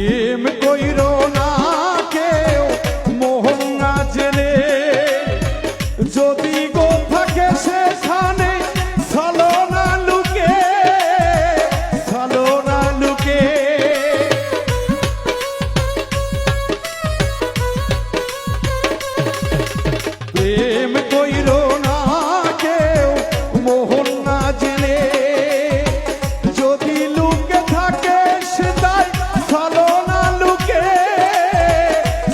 প্রেম কইরো না কেউ মোহন না জেনে, যদি গো থাকে সেখানে চলো না লুকে, চলো না লুকে। প্রেম কইরো না কেউ মোহন না জেনে, যদি লুকে থাকে সেটাই চলো না লুকে,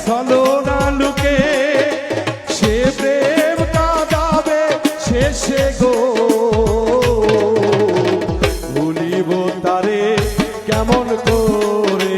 চলো না লুকে। সে প্রেম কাঁদাবে শেষে গো, ভুলিব তারে কেমন করে।